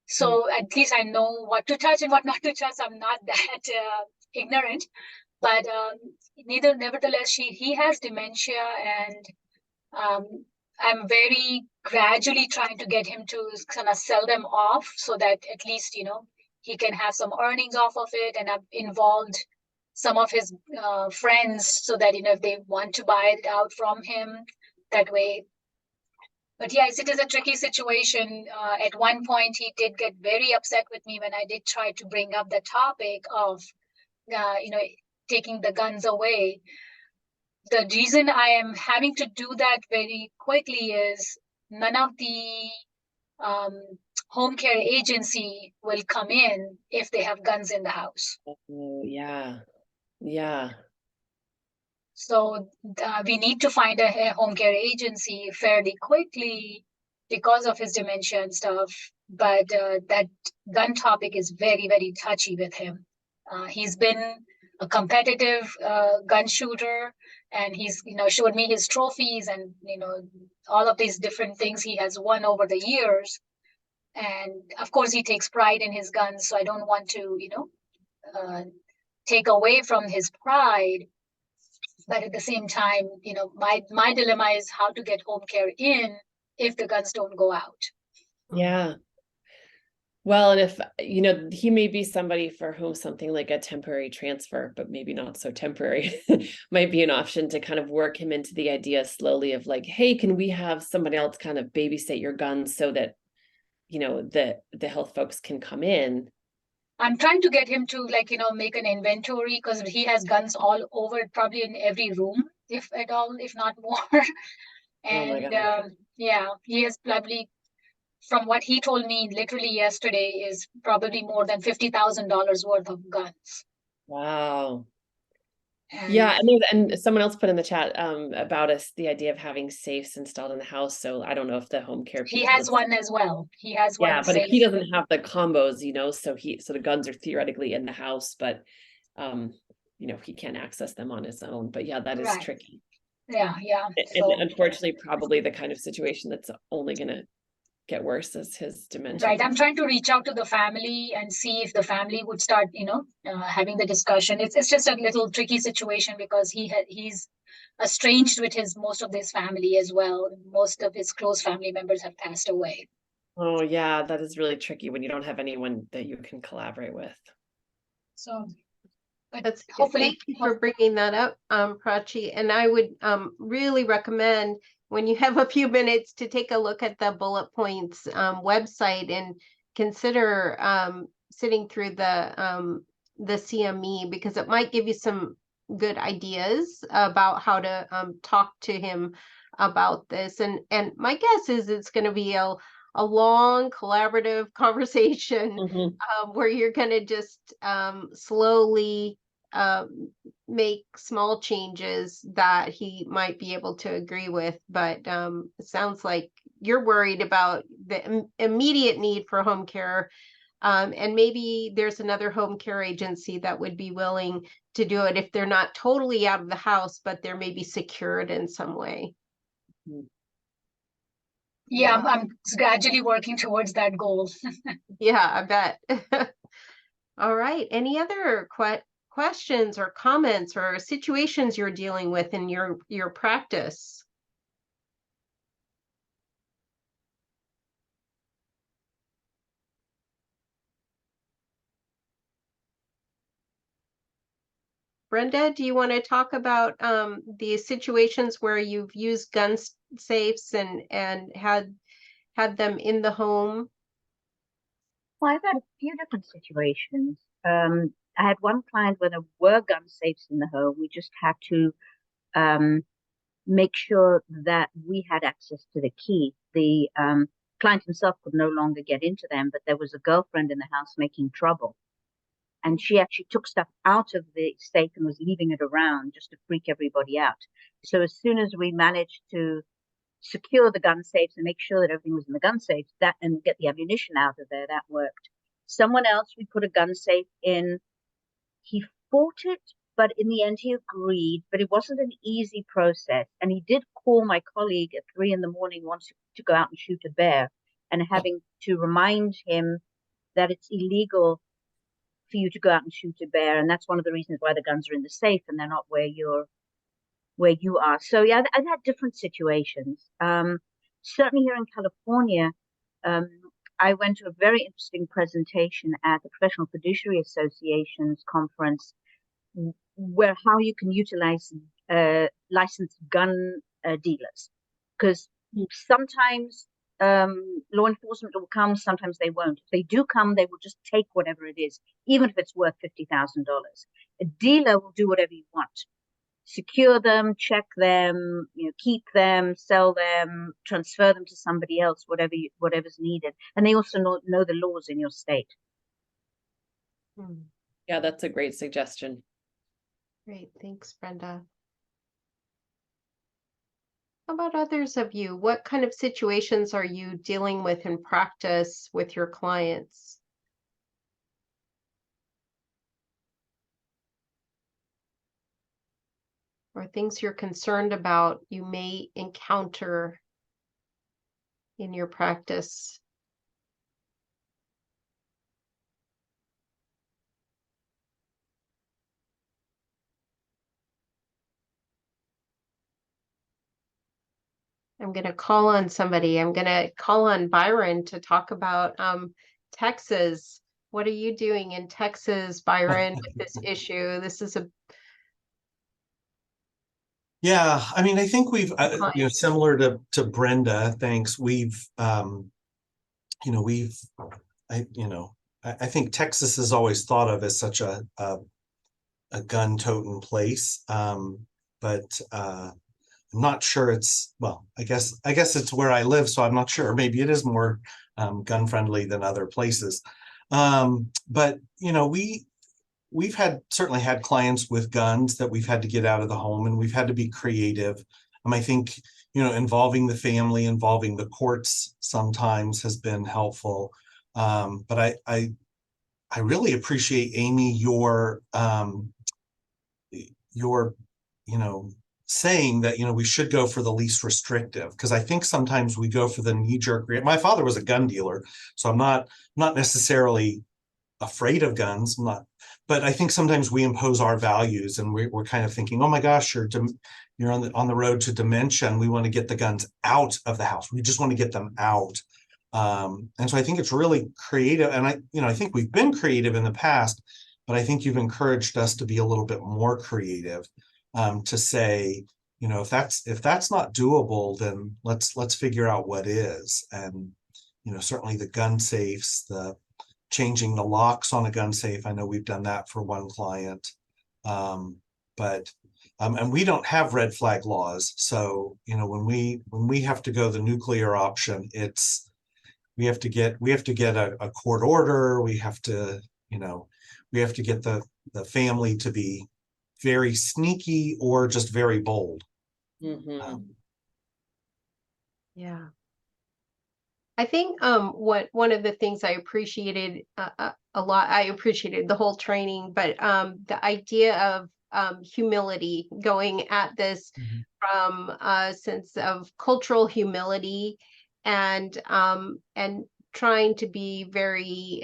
So at least I know what to touch and what not to touch. I'm not that ignorant. But nevertheless, he has dementia, and I'm very gradually trying to get him to kind of sell them off so that at least, he can have some earnings off of it. And I've involved some of his friends so that, if they want to buy it out from him that way. But yes, it is a tricky situation. At one point, he did get very upset with me when I did try to bring up the topic of, taking the guns away. The reason I am having to do that very quickly is none of the home care agency will come in if they have guns in the house. Oh, yeah. Yeah. So we need to find a home care agency fairly quickly because of his dementia and stuff. But that gun topic is very, very touchy with him. He's been a competitive gun shooter. and he's, showed me his trophies and, all of these different things he has won over the years. And of course, he takes pride in his guns. So I don't want to, take away from his pride. But at the same time, my dilemma is how to get home care in if the guns don't go out. Yeah. Well, and if, he may be somebody for whom something like a temporary transfer, but maybe not so temporary, might be an option to kind of work him into the idea slowly of like, hey, can we have somebody else kind of babysit your guns so that, the health folks can come in. I'm trying to get him to make an inventory, because he has guns all over, probably in every room, if at all, if not more. Oh my And God. yeah, he has probably, from what he told me literally yesterday, is probably more than $50,000 worth of guns. Wow. And Yeah, and someone else put in the chat about the idea of having safes installed in the house. So I don't know if the home care he people has one as well. He has one yeah, but if safe. he doesn't have the combos, so the guns are theoretically in the house, but he can't access them on his own. But yeah, that is Right. tricky. Yeah. And So unfortunately, probably the kind of situation that's only gonna get worse as his dementia. right, I'm trying to reach out to the family and see if the family would start, having the discussion. It's just a little tricky situation, because he's estranged with most of his family as well. Most of his close family members have passed away. Oh yeah, that is really tricky when you don't have anyone that you can collaborate with. So, but That's hopefully, thank you for bringing that up, Prachi. And I would really recommend, when you have a few minutes, to take a look at the Bullet Points website and consider sitting through the CME, because it might give you some good ideas about how to talk to him about this. And my guess is it's going to be a long collaborative conversation where you're going to just slowly make small changes that he might be able to agree with. But it sounds like you're worried about the immediate need for home care. And maybe there's another home care agency that would be willing to do it if they're not totally out of the house, but they're maybe secured in some way. Yeah, I'm gradually working towards that goal. Yeah, I bet. All right. Any other questions or comments or situations you're dealing with in your practice? Brenda, do you want to talk about the situations where you've used gun safes and had them in the home? Well, I've had a few different situations. I had one client where there were gun safes in the home. We just had to make sure that we had access to the key. The client himself could no longer get into them, but there was a girlfriend in the house making trouble. And she actually took stuff out of the safe and was leaving it around just to freak everybody out. So as soon as we managed to secure the gun safes and make sure that everything was in the gun safes, and get the ammunition out of there, that worked. Someone else, we put a gun safe in. He fought it, but in the end he agreed, but it wasn't an easy process. And he did call my colleague at 3 a.m, wanting to go out and shoot a bear, and having to remind him that it's illegal for you to go out and shoot a bear. And that's one of the reasons why the guns are in the safe and they're not where you are. So yeah, I've had different situations. Certainly here in California, I went to a very interesting presentation at the Professional Fiduciary Association's conference, where how you can utilize licensed gun dealers, because sometimes law enforcement will come, sometimes they won't. If they do come, they will just take whatever it is, even if it's worth $50,000. A dealer will do whatever you want. Secure them, check them, keep them, sell them, transfer them to somebody else, whatever's needed. And they also know the laws in your state. Yeah, that's a great suggestion. Great, thanks, Brenda. How about others of you? What kind of situations are you dealing with in practice with your clients? or things you're concerned about you may encounter in your practice. I'm going to call on somebody. I'm going to call on Byron to talk about Texas. What are you doing in Texas, Byron, with this issue? This is a Yeah, I mean, I think we've, similar to Brenda, thanks. We've, we've, I think Texas is always thought of as such a gun-toting place, but I'm not sure it's, well, I guess it's where I live, so I'm not sure. Maybe it is more gun-friendly than other places. But we've certainly had clients with guns that we've had to get out of the home, and we've had to be creative. I think, involving the family, involving the courts sometimes has been helpful. But I really appreciate, Amy, your saying that, we should go for the least restrictive, because I think sometimes we go for the knee-jerk. My father was a gun dealer, so I'm not necessarily afraid of guns. But I think sometimes we impose our values, and we're kind of thinking, oh my gosh, you're on the road to dementia, and we want to get the guns out of the house. We just want to get them out. And so I think it's really creative. And I think we've been creative in the past, but I think you've encouraged us to be a little bit more creative, to say, if that's not doable, then let's figure out what is. And, certainly the gun safes, the changing the locks on a gun safe. I know we've done that for one client. But and we don't have red flag laws. So, when we have to go the nuclear option, we have to get a court order. We have to get the family to be very sneaky or just very bold. Mm-hmm. Yeah. I think one of the things I appreciated a lot, I appreciated the whole training, but the idea of humility, going at this from a sense of cultural humility, and trying to be very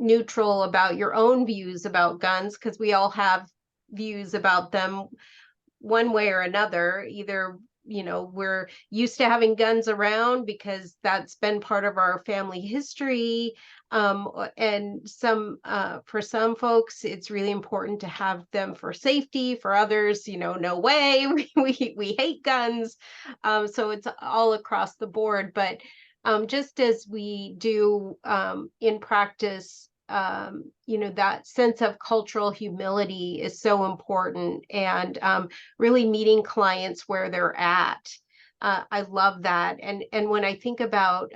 neutral about your own views about guns, because we all have views about them one way or another. Either we're used to having guns around because that's been part of our family history, and for some folks it's really important to have them for safety. For others, no way, we hate guns. So it's all across the board. But just as we do in practice, that sense of cultural humility is so important, and really meeting clients where they're at. I love that. And when I think about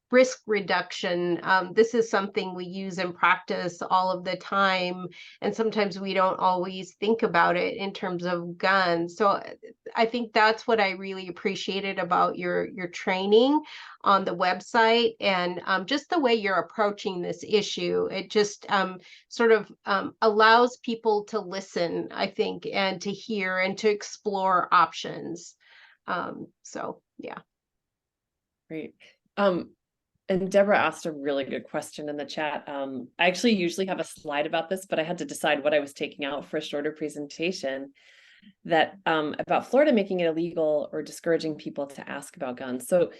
risk reduction, this is something we use in practice all of the time, and sometimes we don't always think about it in terms of guns. So I think that's what I really appreciated about your training on the website, and just the way you're approaching this issue. It just sort of allows people to listen, I think, and to hear and to explore options. So yeah. Great. And Deborah asked a really good question in the chat. I actually usually have a slide about this, but I had to decide what I was taking out for a shorter presentation, that about Florida making it illegal or discouraging people to ask about guns. So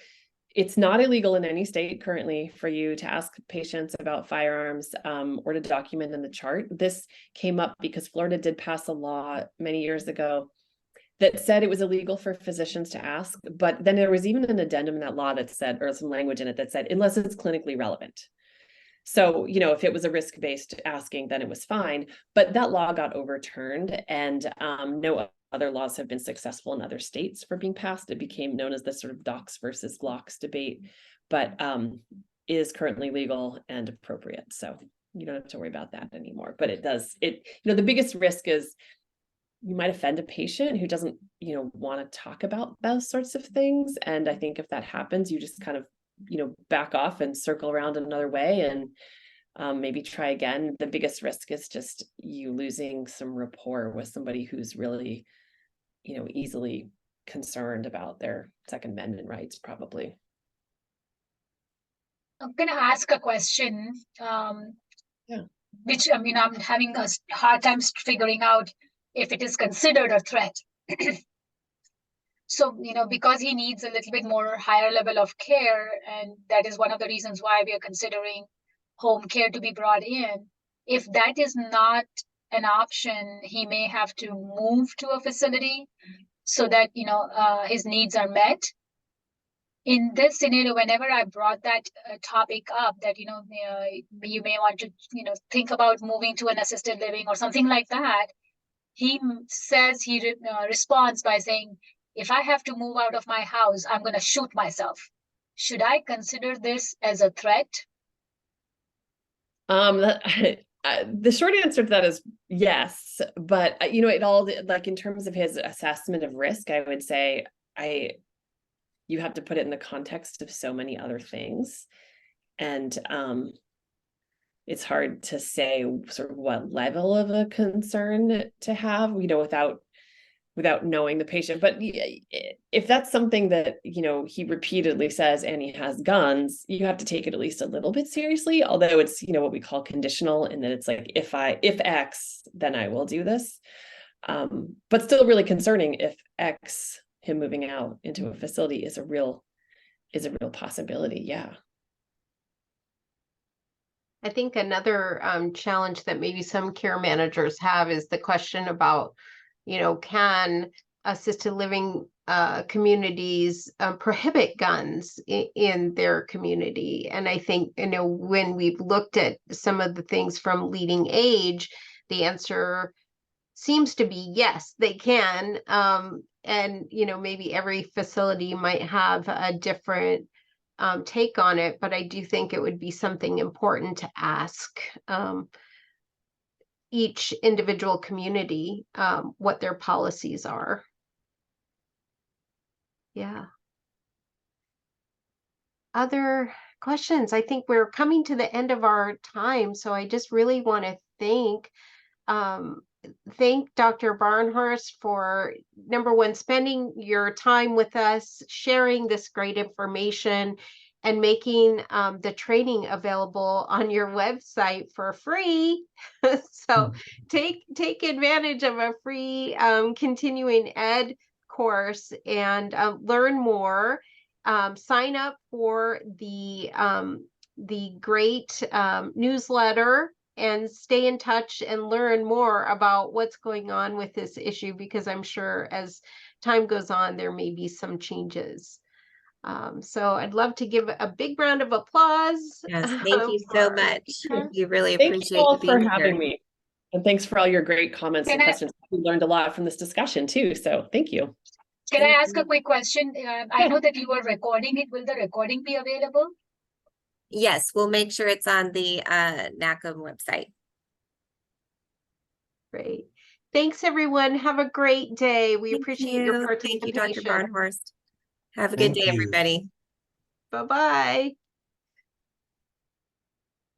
it's not illegal in any state currently for you to ask patients about firearms, or to document in the chart. This came up because Florida did pass a law many years ago that said it was illegal for physicians to ask, but then there was even an addendum in that law that said, or some language in it that said, unless it's clinically relevant. So, if it was a risk-based asking, then it was fine. But that law got overturned, and no other laws have been successful in other states for being passed. It became known as the sort of docs versus Glocks debate, but is currently legal and appropriate. So you don't have to worry about that anymore. But the biggest risk is you might offend a patient who doesn't, want to talk about those sorts of things. And I think if that happens, you just kind of, back off and circle around another way. And maybe try again. The biggest risk is just you losing some rapport with somebody who's really, easily concerned about their Second Amendment rights, probably. I'm going to ask a question, Yeah. which, I'm having a hard time figuring out if it is considered a threat. So, because he needs a little bit more higher level of care, and that is one of the reasons why we are considering home care to be brought in. If that is not an option, he may have to move to a facility so that, his needs are met. In this scenario, whenever I brought that topic up, that, you may want to, think about moving to an assisted living or something like that, he says, he responds by saying, if I have to move out of my house, I'm going to shoot myself. Should I consider this as a threat? The short answer to that is yes, but it all, like, in terms of his assessment of risk, I would say you have to put it in the context of so many other things, and it's hard to say sort of what level of a concern to have, without knowing the patient. But if that's something that, he repeatedly says, and he has guns, you have to take it at least a little bit seriously, although it's, what we call conditional, in that it's like, if X, then I will do this. But still really concerning if X, him moving out into a facility, is a real possibility. Yeah. I think another challenge that maybe some care managers have is the question about, can assisted living communities prohibit guns in their community? And I think, when we've looked at some of the things from Leading Age, the answer seems to be yes, they can. And, maybe every facility might have a different take on it, but I do think it would be something important to ask each individual community what their policies are. Yeah. Other questions? I think we're coming to the end of our time, so I just really want to thank Dr. Barnhurst for, number one, spending your time with us, sharing this great information, and making the training available on your website for free. So take advantage of a free continuing ed course and learn more. Sign up for the great newsletter, and stay in touch and learn more about what's going on with this issue, because I'm sure as time goes on, there may be some changes. So I'd love to give a big round of applause. Yes, thank you so much. We really Thank appreciate you all you being for having here. me. And thanks for all your great comments and questions. We learned a lot from this discussion too. So thank you. Can I ask a quick question? I know that you were recording it. Will the recording be available? Yes, we'll make sure it's on the NACCM website. Great. Thanks, everyone. Have a great day. We appreciate your participation. Thank you, Dr. Barnhurst. Have a good day, everybody. Bye-bye.